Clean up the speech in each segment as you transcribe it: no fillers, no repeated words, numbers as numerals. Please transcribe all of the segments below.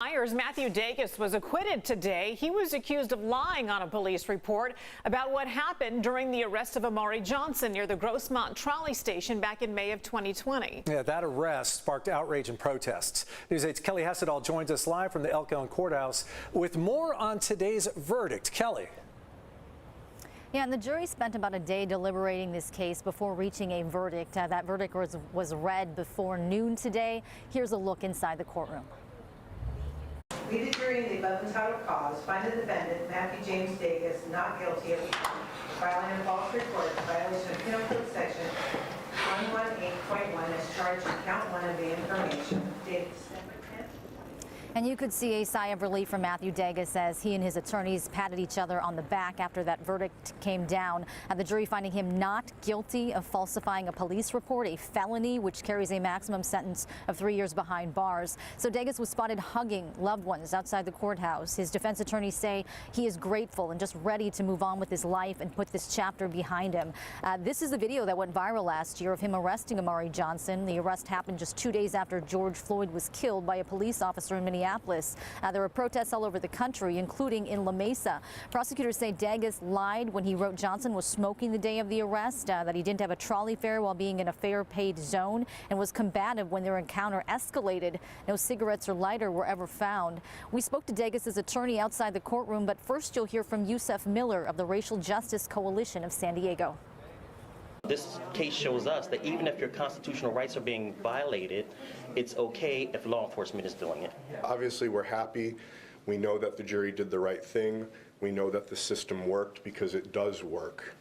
Myers, Matthew Davis was acquitted today. He was accused of lying on a police report about what happened during the arrest of Amari Johnson near the Grossmont trolley station back in May of 2020. Yeah, that arrest sparked outrage and protests. News 8's Kelly Hessedall joins us live from the Elk Elm Courthouse with more on today's verdict. Kelly. Yeah, and the jury spent about a day deliberating this case before reaching a verdict. That verdict was read before noon today. Here's a look inside the courtroom. We, the jury, in the above entitled cause, find the defendant, Matthew James Davis, not guilty of filing a false report in violation of Penal Code Section 118.1 as charged in count 1 of the information dated December 10th. And you could see a sigh of relief from Matthew Davis as he and his attorneys patted each other on the back after that verdict came down. The jury finding him not guilty of falsifying a police report, a felony which carries a maximum sentence of 3 years behind bars. So Davis was spotted hugging loved ones outside the courthouse. His defense attorneys say he is grateful and just ready to move on with his life and put this chapter behind him. This is the video that went viral last year of him arresting Amari Johnson. The arrest happened just 2 days after George Floyd was killed by a police officer in Minneapolis. There were protests all over the country, including in La Mesa. Prosecutors say Davis lied when he wrote Johnson was smoking the day of the arrest, that he didn't have a trolley fare while being in a fare-paid zone, and was combative when their encounter escalated. No cigarettes or lighter were ever found. We spoke to Davis's attorney outside the courtroom, but first you'll hear from Yusef Miller of the Racial Justice Coalition of San Diego. This case shows us that even if your constitutional rights are being violated, it's okay if law enforcement is doing it. Obviously, we're happy. We know that the jury did the right thing. We know that the system worked because it does work.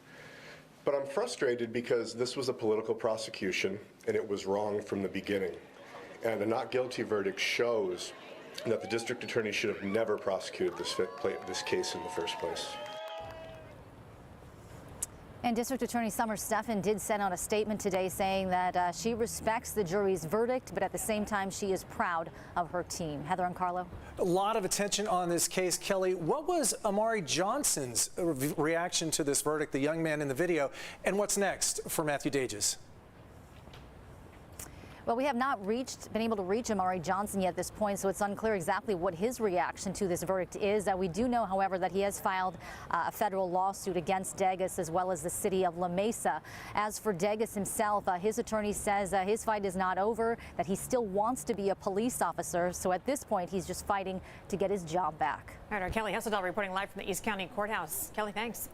But I'm frustrated because this was a political prosecution and it was wrong from the beginning. And a not guilty verdict shows that the district attorney should have never prosecuted this case in the first place. And District Attorney Summer Stephan did send out a statement today saying that she respects the jury's verdict, but at the same time she is proud of her team. Heather and Carlo. A lot of attention on this case. Kelly, what was Amari Johnson's reaction to this verdict, the young man in the video, and what's next for Matthew Davis? Well, we have not been able to reach Amari Johnson yet at this point, so it's unclear exactly what his reaction to this verdict is. We do know, however, that he has filed a federal lawsuit against Davis as well as the city of La Mesa. As for Davis himself, his attorney says his fight is not over, that he still wants to be a police officer. So at this point, he's just fighting to get his job back. All right, our Kelly Hessedall reporting live from the East County Courthouse. Kelly, thanks.